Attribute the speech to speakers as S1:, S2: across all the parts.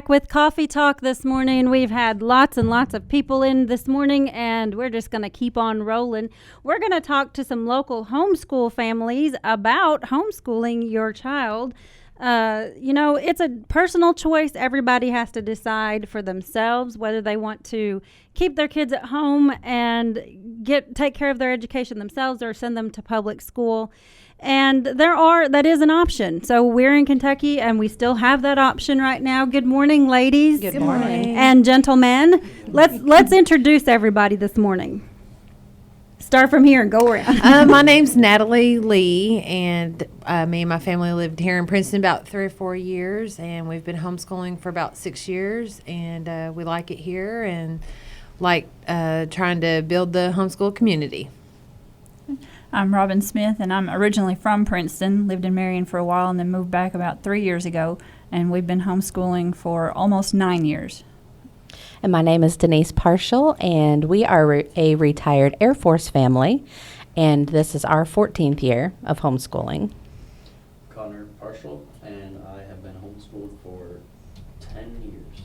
S1: back with Coffee Talk this morning. We've had lots and lots of people in this morning, and we're just going to keep on rolling. We're going to talk to some local homeschool families about homeschooling your child. It's a personal choice. Everybody has to decide for themselves whether they want to keep their kids at home and take care of their education themselves or send them to public school. And that is an option. So we're in Kentucky and we still have that option right now. Good morning, ladies.
S2: Good morning.
S1: And gentlemen. Let's introduce everybody this morning. Start from here and go around.
S2: My name's Natalie Lee, and me and my family lived here in Princeton about 3 or 4 years, and we've been homeschooling for about 6 years, and we like it here and like trying to build the homeschool community.
S3: I'm Robin Smith, and I'm originally from Princeton, lived in Marion for a while, and then moved back about 3 years ago, and we've been homeschooling for almost 9 years.
S4: And my name is Denise Parshell, and we are a retired Air Force family, and this is our 14th year of homeschooling.
S5: Connor Parshell, and I have been homeschooled for 10 years.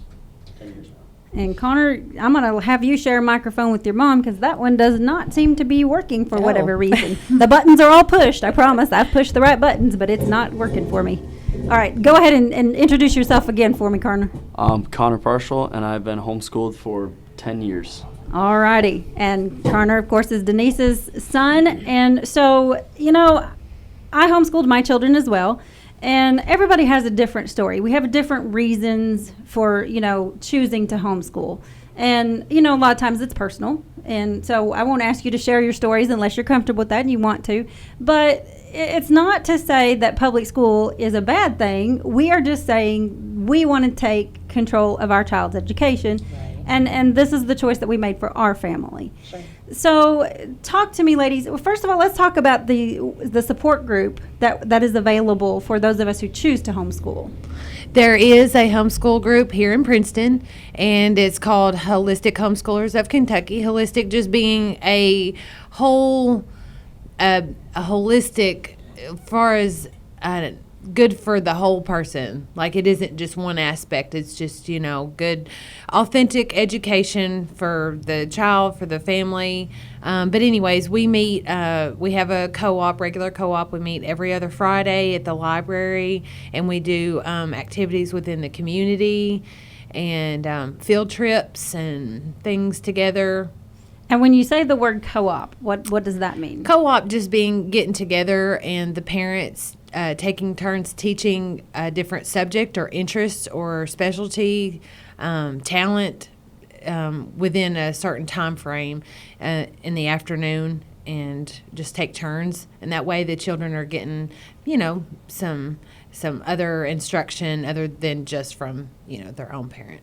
S5: 10 years now.
S1: And Connor, I'm going to have you share a microphone with your mom because that one does not seem to be working for whatever reason. The buttons are all pushed, I promise. I've pushed the right buttons, but it's not working for me. All right, go ahead and introduce yourself again for me, Connor.
S5: Connor Parshell, and I've been homeschooled for 10 years.
S1: All righty. And Connor, of course, is Denise's son. And so, I homeschooled my children as well. And everybody has a different story. We have different reasons for, choosing to homeschool. And, a lot of times it's personal. And so I won't ask you to share your stories unless you're comfortable with that and you want to. But it's not to say that public school is a bad thing. We are just saying we want to take control of our child's education. Right. And this is the choice that we made for our family. Sure. So talk to me, ladies. Well, first of all, let's talk about the support group that is available for those of us who choose to homeschool.
S2: There is a homeschool group here in Princeton, and it's called Holistic Homeschoolers of Kentucky. Holistic just being a holistic as far as good for the whole person. Like, it isn't just one aspect. It's just, good, authentic education for the child, for the family. But anyways, we meet, we have a regular co-op. We meet every other Friday at the library, and we do activities within the community and field trips and things together.
S1: And when you say the word co-op, what does that mean?
S2: Co-op just being getting together and the parents taking turns teaching a different subject or interest or specialty, talent within a certain time frame in the afternoon, and just take turns. And that way the children are getting, some other instruction other than just from, their own parent.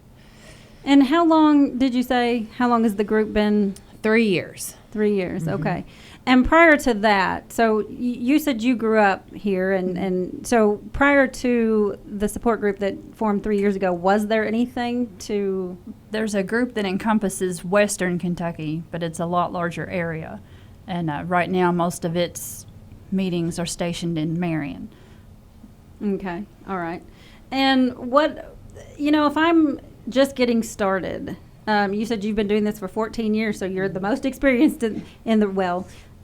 S1: And how long has the group been?
S2: 3 years.
S1: 3 years,
S2: Mm-hmm.
S1: okay. And prior to that, so you said you grew up here, and so prior to the support group that formed 3 years ago, was there anything to?
S3: There's a group that encompasses Western Kentucky, but it's a lot larger area. And right now, most of its meetings are stationed in Marion.
S1: Okay, all right. And if I'm just getting started, you said you've been doing this for 14 years, so you're the most experienced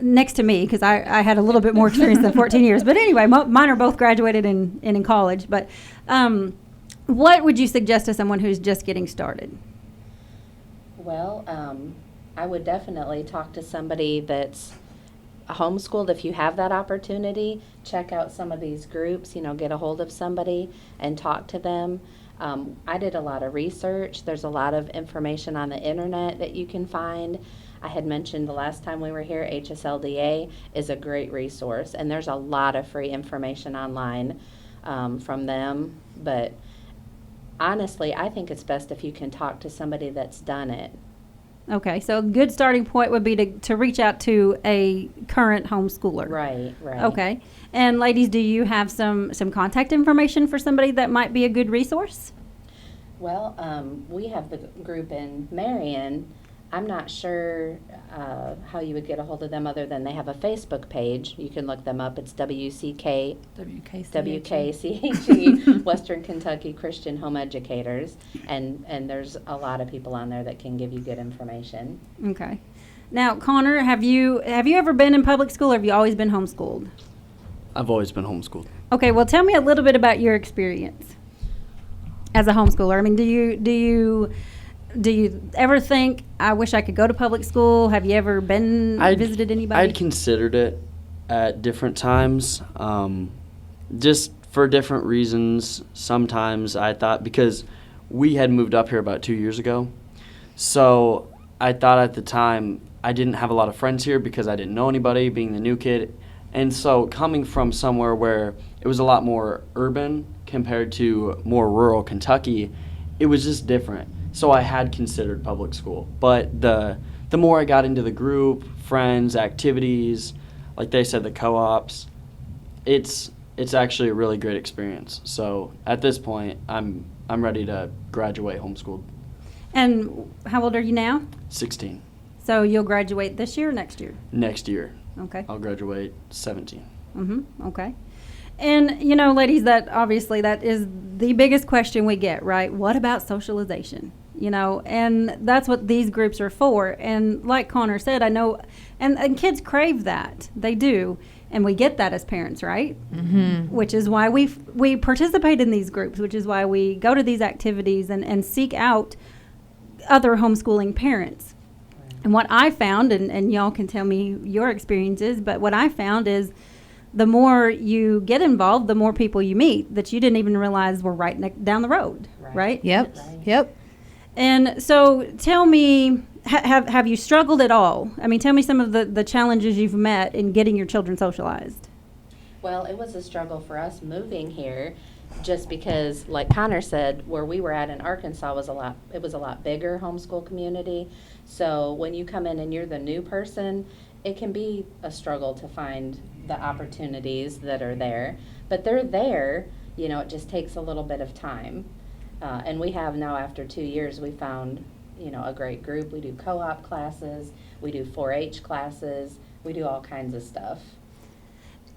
S1: next to me, because I had a little bit more experience than 14 years. But anyway, mine are both graduated in college. But what would you suggest to someone who's just getting started?
S4: Well, I would definitely talk to somebody that's homeschooled if you have that opportunity. Check out some of these groups, get a hold of somebody and talk to them. I did a lot of research. There's a lot of information on the internet that you can find. I had mentioned the last time we were here, HSLDA is a great resource, and there's a lot of free information online from them. But honestly, I think it's best if you can talk to somebody that's done it.
S1: Okay, so a good starting point would be to reach out to a current homeschooler.
S4: Right.
S1: Okay. And ladies, do you have some contact information for somebody that might be a good resource?
S4: Well, we have the group in Marion I'm not sure how you would get a hold of them other than they have a Facebook page. You can look them up. It's WKCHE, Western Kentucky Christian Home Educators, and there's a lot of people on there that can give you good information.
S1: Okay. Now, Connor, have you ever been in public school, or have you always been homeschooled?
S5: I've always been homeschooled.
S1: Okay, well, tell me a little bit about your experience as a homeschooler. I mean, do you ever think, I wish I could go to public school? Have you ever visited anybody?
S6: I'd considered it at different times, just for different reasons. Sometimes I thought, because we had moved up here about 2 years ago, so I thought at the time I didn't have a lot of friends here because I didn't know anybody, being the new kid. And so coming from somewhere where it was a lot more urban compared to more rural Kentucky, it was just different. So I had considered public school. But the more I got into the group, friends, activities, like they said, the co-ops, it's actually a really great experience. So at this point, I'm ready to graduate homeschooled.
S1: And how old are you now?
S6: 16.
S1: So you'll graduate this year or next year?
S6: Next year.
S1: Okay.
S6: I'll graduate 17.
S1: Okay. And, you know, ladies, that is the biggest question we get, right? What about socialization? You know, and that's what these groups are for. And like Connor said, I know, and kids crave that. They do. And we get that as parents, right? Mm-hmm. Which is why we participate in these groups, which is why we go to these activities and seek out other homeschooling parents. And what I found, and y'all can tell me your experiences, but what I found is the more you get involved, the more people you meet that you didn't even realize were right down the road, right?
S2: Yep.
S4: Right.
S2: Yep.
S1: And so tell me, have you struggled at all? I mean, tell me some of the challenges you've met in getting your children socialized.
S4: Well, it was a struggle for us moving here, just because, like Connor said, where we were at in Arkansas was a lot bigger homeschool community. So when you come in and you're the new person, it can be a struggle to find the opportunities that are there. But they're there, you know, it just takes a little bit of time. And we have now, after 2 years, we found, you know, a great group. We do co-op classes, we do 4-H classes, we do all kinds of stuff.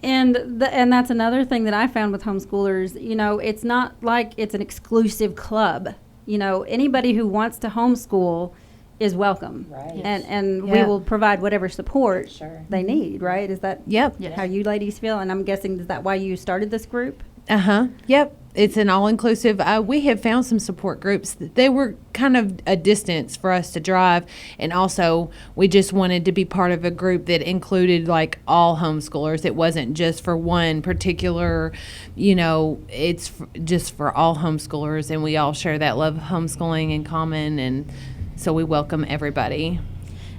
S1: And that's another thing that I found with homeschoolers. You know, it's not like it's an exclusive club. You know, anybody who wants to homeschool is welcome.
S4: Right.
S1: And
S2: Yeah.
S1: we will provide whatever support
S4: Sure.
S1: they need, right? Is that
S2: Yep.
S1: how you ladies feel? And I'm guessing, is that why you started this group?
S2: Yep. It's an all-inclusive. We have found some support groups. They were kind of a distance for us to drive, and also we just wanted to be part of a group that included like all homeschoolers. It wasn't just for one particular, you know, it's just for all homeschoolers, and we all share that love of homeschooling in common, and so we welcome everybody.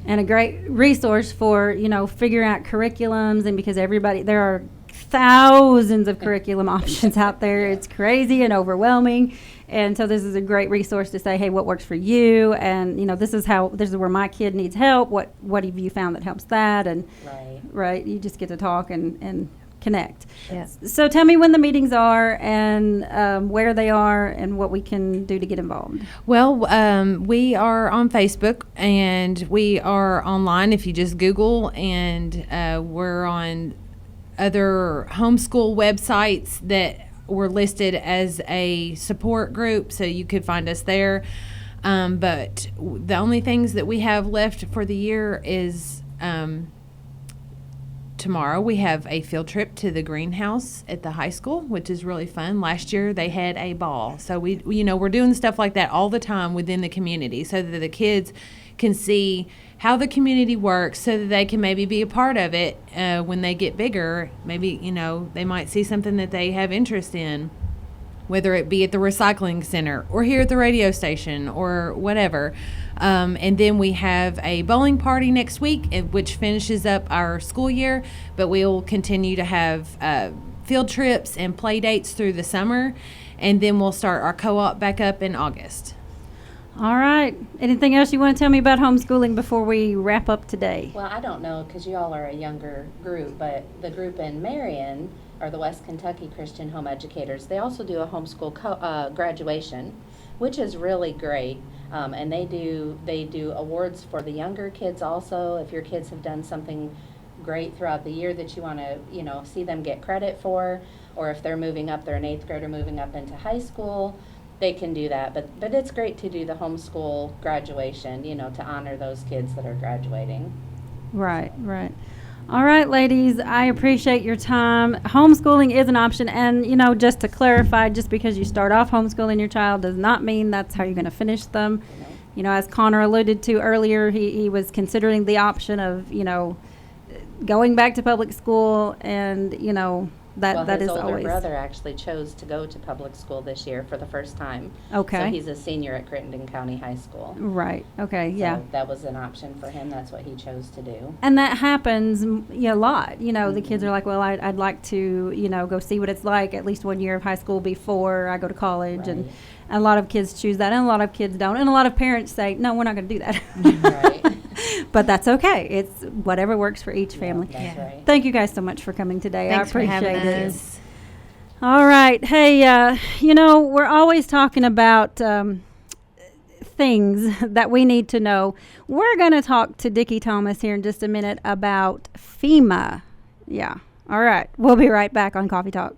S1: And a great resource for, you know, figuring out curriculums, and because there are thousands of curriculum options out there. It's crazy and overwhelming. And so this is a great resource to say, hey, what works for you? And, you know, this is where my kid needs help. What have you found that helps that? And right, you just get to talk and connect.
S2: Yeah.
S1: So tell me when the meetings are, and where they are, and what we can do to get involved.
S2: Well, we are on Facebook, and we are online if you just Google, and we're on other homeschool websites that were listed as a support group, so you could find us there. But the only things that we have left for the year is tomorrow we have a field trip to the greenhouse at the high school, which is really fun. Last year they had a ball. So we're doing stuff like that all the time within the community, so that the kids can see how the community works, so that they can maybe be a part of it when they get bigger. Maybe, you know, they might see something that they have interest in, whether it be at the recycling center or here at the radio station or whatever. And then we have a bowling party next week, which finishes up our school year, but we'll continue to have field trips and play dates through the summer, and then we'll start our co-op back up in August.
S1: All right. Anything else you want to tell me about homeschooling before we wrap up today?
S4: Well, I don't know, because you all are a younger group, but the group in Marion are the West Kentucky Christian Home Educators. They also do a homeschool graduation, which is really great. And they do awards for the younger kids also. If your kids have done something great throughout the year that you want to, see them get credit for, or if they're moving up, they're an 8th grader moving up into high school, they can do that. But it's great to do the homeschool graduation, to honor those kids that are graduating.
S1: Right. All right, ladies, I appreciate your time. Homeschooling is an option, and, just to clarify, just because you start off homeschooling your child does not mean that's how you're going to finish them. As Connor alluded to earlier, he was considering the option of, going back to public school, and, that is
S4: his older
S1: always.
S4: brother actually chose to go to public school this year for the first time. So
S1: Okay.
S4: he's a senior at Crittenden County High School.
S1: Right. Okay. Yeah.
S4: So that was an option for him. That's what he chose to do.
S1: And that happens a lot. The kids are like, well, I'd like to, go see what it's like at least 1 year of high school before I go to college. And
S4: Right.
S1: a lot of kids choose that, and a lot of kids don't. And a lot of parents say, no, we're not going to do that.
S4: Right.
S1: But that's okay. It's whatever works for each family.
S4: That's
S2: Yeah.
S4: right.
S1: Thank you guys so much for coming today.
S2: Thanks
S1: I
S2: for
S1: appreciate
S2: having
S1: it.
S2: us.
S1: All right. Hey, we're always talking about things that we need to know. We're going to talk to Dickie Thomas here in just a minute about FEMA. Yeah. All right. We'll be right back on Coffee Talk.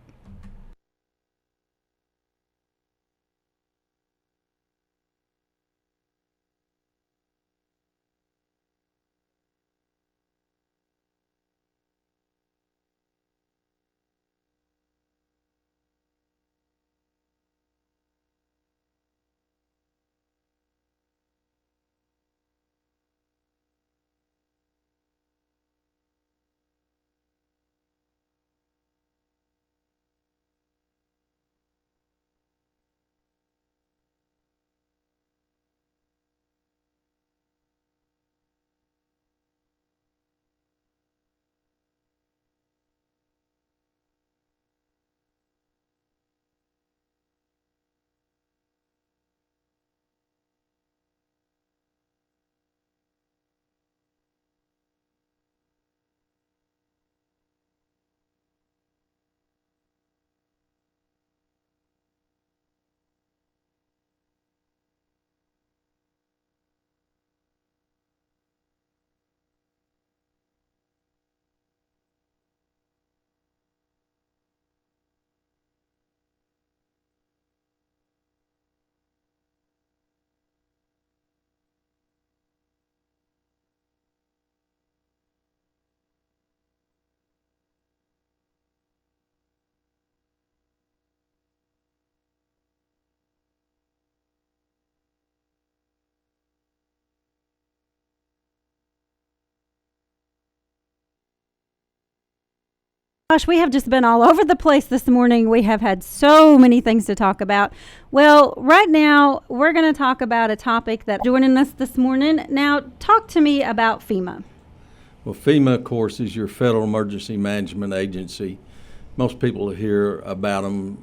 S1: Gosh, we have just been all over the place this morning. We have had so many things to talk about. Well, right now, we're going to talk about a topic that joining us this morning. Now, talk to me about FEMA.
S7: Well, FEMA, of course, is your Federal Emergency Management Agency. Most people hear about them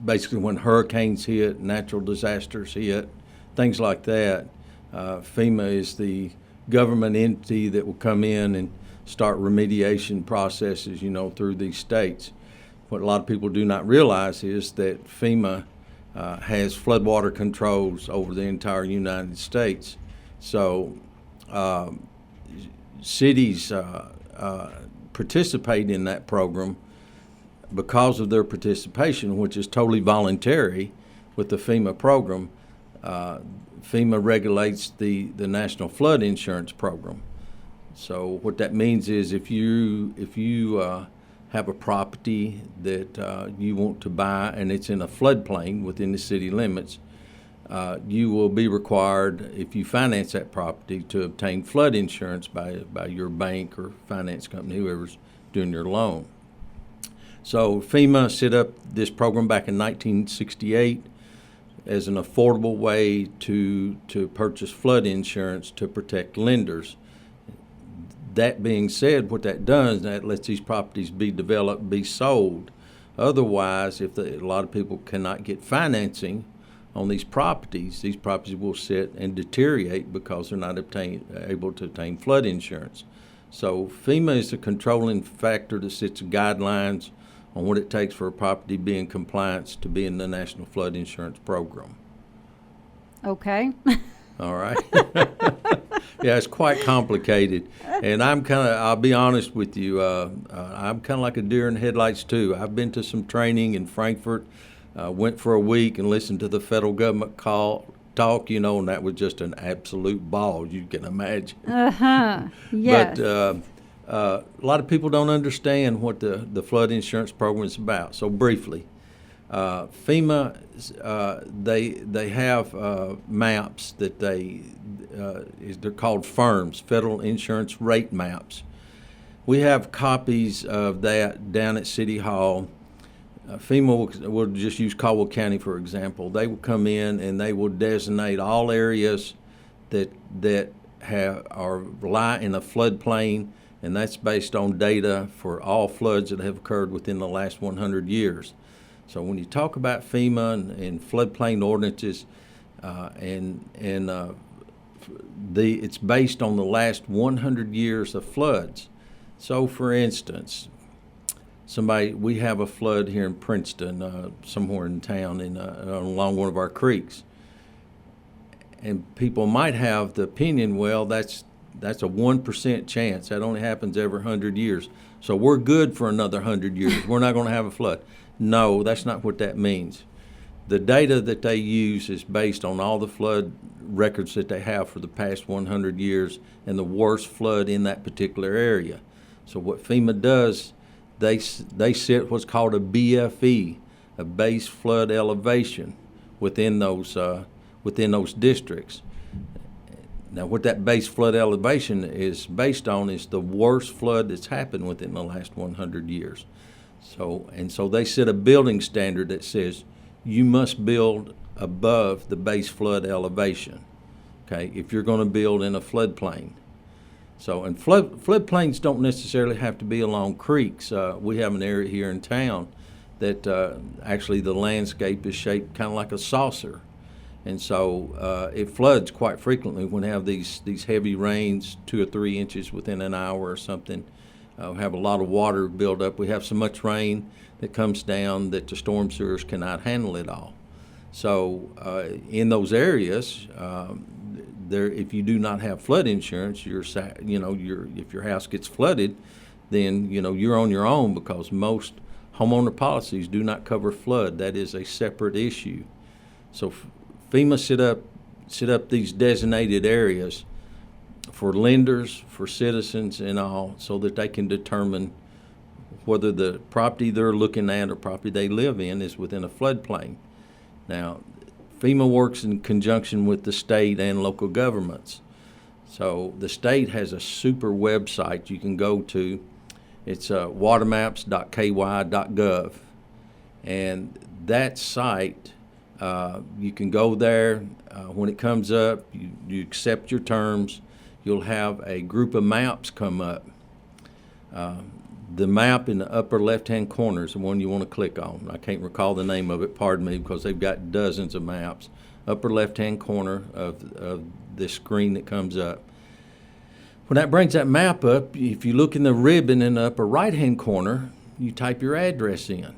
S7: basically when hurricanes hit, natural disasters hit, things like that. FEMA is the government entity that will come in and start remediation processes, through these states. What a lot of people do not realize is that FEMA has floodwater controls over the entire United States. So cities participate in that program because of their participation, which is totally voluntary with the FEMA program. FEMA regulates the National Flood Insurance Program. So what that means is if you have a property that you want to buy and it's in a floodplain within the city limits, you will be required, if you finance that property, to obtain flood insurance by your bank or finance company, whoever's doing your loan. So FEMA set up this program back in 1968 as an affordable way to purchase flood insurance to protect lenders. That being said, what that does, that lets these properties be developed, be sold. Otherwise, a lot of people cannot get financing on these properties will sit and deteriorate because they're not able to obtain flood insurance. So FEMA is the controlling factor that sets guidelines on what it takes for a property to be in compliance to be in the National Flood Insurance Program.
S1: Okay.
S7: All right. Yeah, it's quite complicated. And I'll be honest with you, I'm kind of like a deer in headlights too. I've been to some training in Frankfurt, went for a week and listened to the federal government talk, and that was just an absolute ball, you can imagine.
S1: Uh-huh. Yes.
S7: But a lot of people don't understand what the flood insurance program is about. So briefly, FEMA, they have maps that they're called FIRMs, Federal Insurance Rate Maps. We have copies of that down at City Hall. FEMA will just use Caldwell County, for example. They will come in and they will designate all areas that lie in a floodplain, and that's based on data for all floods that have occurred within the last 100 years. So when you talk about FEMA and floodplain ordinances, it's based on the last 100 years of floods. So, for instance, we have a flood here in Princeton, somewhere in town, along one of our creeks, and people might have the opinion, well, that's a 1% chance. That only happens every 100 years. So we're good for another 100 years. We're not going to have a flood. No, that's not what that means. The data that they use is based on all the flood records that they have for the past 100 years and the worst flood in that particular area. So what FEMA does, they set what's called a BFE, a base flood elevation, within those districts. Now, what that base flood elevation is based on is the worst flood that's happened within the last 100 years. So they set a building standard that says you must build above the base flood elevation, okay, if you're going to build in a floodplain. So, and floodplains don't necessarily have to be along creeks. We have an area here in town that actually the landscape is shaped kind of like a saucer. And so it floods quite frequently when we have these heavy rains, 2 or 3 inches within an hour or something. We have a lot of water build up. We have so much rain that comes down that the storm sewers cannot handle it all. So in those areas, if you do not have flood insurance, if your house gets flooded, then you're on your own, because most homeowner policies do not cover flood. That is a separate issue. So FEMA set up these designated areas for lenders, for citizens and all, so that they can determine whether the property they're looking at or property they live in is within a floodplain. Now, FEMA works in conjunction with the state and local governments. So the state has a super website you can go to. It's watermaps.ky.gov. And that site, you can go there. When it comes up, you accept your terms. You'll have a group of maps come up. The map in the upper left-hand corner is the one you want to click on. I can't recall the name of it, pardon me, because they've got dozens of maps. Upper left-hand corner of this screen that comes up. When that brings that map up, if you look in the ribbon in the upper right-hand corner, you type your address in.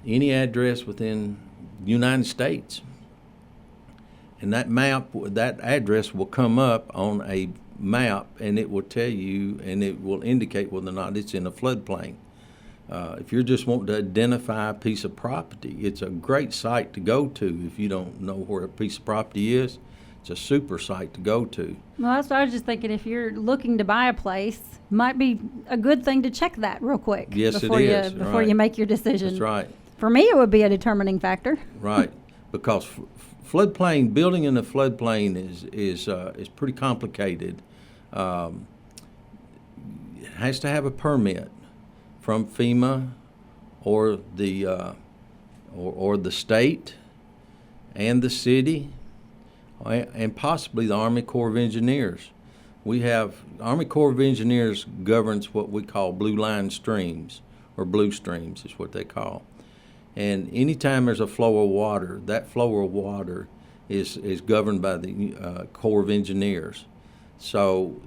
S7: Any address within the United States. And that map, that address will come up on a map, and it will tell you, and it will indicate whether or not it's in a floodplain. If you're just wanting to identify a piece of property, it's a great site to go to. If you don't know where a piece of property is, it's a super site to go to.
S1: Well, that's what I was just thinking. If you're looking to buy a place, might be a good thing to check that real quick.
S7: Yes,
S1: before
S7: it is.
S1: Before
S7: right.
S1: you make your decision.
S7: That's right.
S1: For me, it would be a determining factor.
S7: Right, because building in a floodplain is pretty complicated. It has to have a permit from FEMA or the state and the city and possibly the Army Corps of Engineers. Army Corps of Engineers governs what we call blue line streams, or blue streams is what they call. And anytime there's a flow of water, that flow of water is governed by the Corps of Engineers. So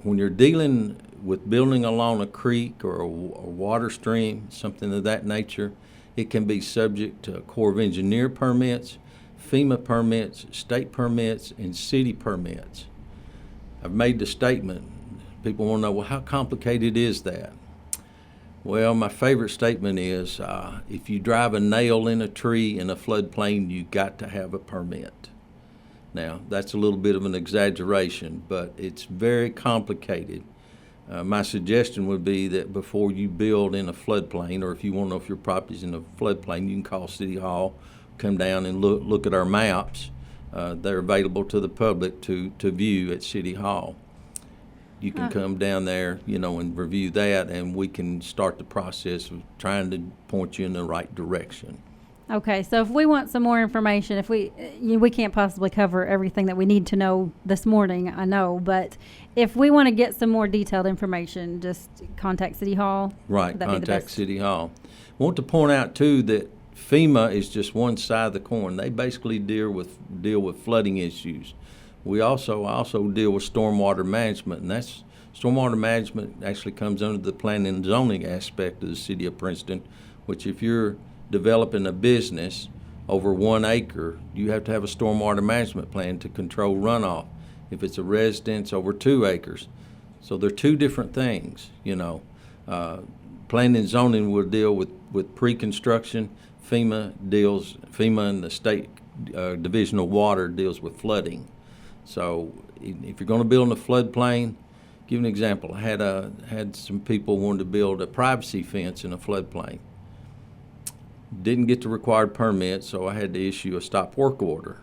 S7: when you're dealing with building along a creek or a water stream, something of that nature, it can be subject to Corps of Engineer permits. FEMA permits, state permits, and city permits. I've made the statement. People want to know, well, how complicated is that? Well, my favorite statement is, if you drive a nail in a tree in a floodplain, you got to have a permit. Now, that's a little bit of an exaggeration, but it's very complicated. My suggestion would be that before you build in a floodplain, or if you want to know if your property's in a floodplain, you can call City Hall, come down and look at our maps. They're available to the public to view at City Hall. You can come down there, and review that, and we can start the process of trying to point you in the right direction.
S1: Okay, so if we want some more information, if we can't possibly cover everything that we need to know this morning, I know, but if we want to get some more detailed information, just contact City Hall.
S7: Right,
S1: Would that be the
S7: contact
S1: best?
S7: City Hall. I want to point out, too, that FEMA is just one side of the coin. They basically deal with flooding issues. We also deal with stormwater management, and that's stormwater management actually comes under the planning and zoning aspect of the city of Princeton, which if you're developing a business over 1 acre, you have to have a stormwater management plan to control runoff. If it's a residence over 2 acres. So they're two different things, Planning and zoning will deal with pre-construction. FEMA and the state Division of Water deals with flooding. So if you're going to build in a floodplain, give an example. I had some people wanted to build a privacy fence in a floodplain. Didn't get the required permit, so I had to issue a stop work order.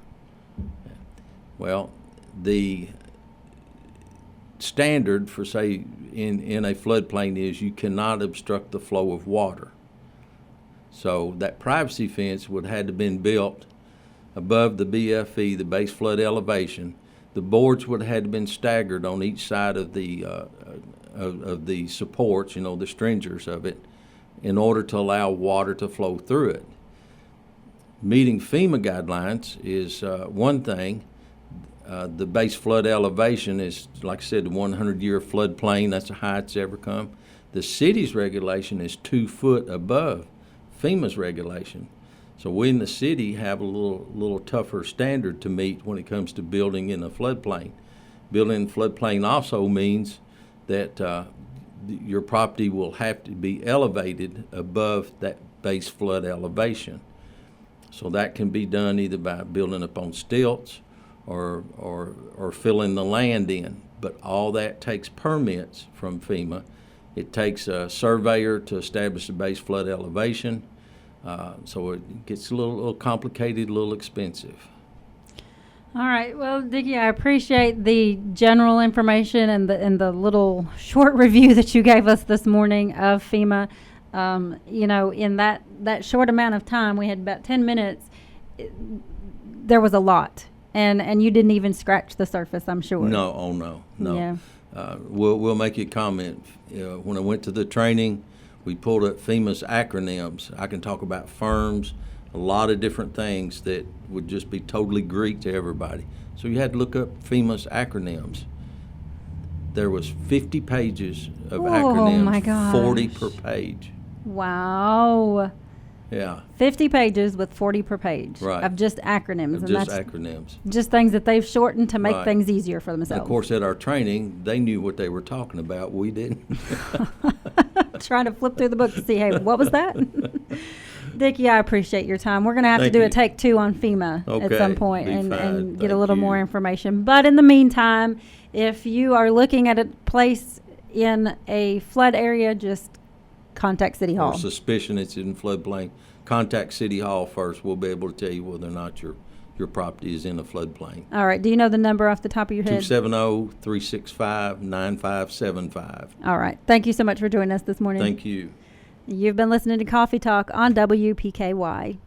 S7: Well, the standard for, say, in a floodplain is you cannot obstruct the flow of water. So that privacy fence would have had to been built above the BFE, the base flood elevation. The boards would have had to been staggered on each side of the supports, the stringers of it, in order to allow water to flow through it. Meeting FEMA guidelines is one thing. The base flood elevation is, like I said, the 100-year floodplain. That's the highest it's ever come. The city's regulation is 2 foot above FEMA's regulation. So we in the city have a little tougher standard to meet when it comes to building in a floodplain. Building in a floodplain also means that your property will have to be elevated above that base flood elevation. So that can be done either by building up on stilts or filling the land in. But all that takes permits from FEMA. It takes a surveyor to establish the base flood elevation. So it gets a little complicated, a little expensive.
S1: All right. Well, Dickie, I appreciate the general information and the little short review that you gave us this morning of FEMA. In that short amount of time, we had about 10 minutes. There was a lot, and you didn't even scratch the surface, I'm sure.
S7: No.
S1: Yeah.
S7: We'll make you a comment. When I went to the training, we pulled up FEMA's acronyms. I can talk about firms, a lot of different things that would just be totally Greek to everybody. So you had to look up FEMA's acronyms. There was 50 pages of acronyms,
S1: my gosh.
S7: 40 per page.
S1: Wow.
S7: Yeah.
S1: 50 pages with 40 per page
S7: Right.
S1: of just acronyms.
S7: Of
S1: and
S7: just
S1: that's
S7: acronyms.
S1: just things that they've shortened to make
S7: Right.
S1: things easier for
S7: And
S1: themselves.
S7: of course, at our training, they knew what they were talking about. We didn't.
S1: Trying to flip through the book to see, hey, what was that? Dickie, I appreciate your time. We're going to have
S7: Thank
S1: to do
S7: you.
S1: a take 2 on FEMA at
S7: Okay,
S1: some point
S7: be
S1: and
S7: fine.
S1: get a
S7: Thank
S1: little
S7: you.
S1: more information. But in the meantime, if you are looking at a place in a flood area, just contact City Hall.
S7: Or suspicion it's in floodplain, contact City Hall first. We'll be able to tell you whether or not your property is in a floodplain.
S1: All right. Do you know the number off the top of your head?
S7: 270-365-9575.
S1: All right. Thank you so much for joining us this morning.
S7: Thank you.
S1: You've been listening to Coffee Talk on WPKY.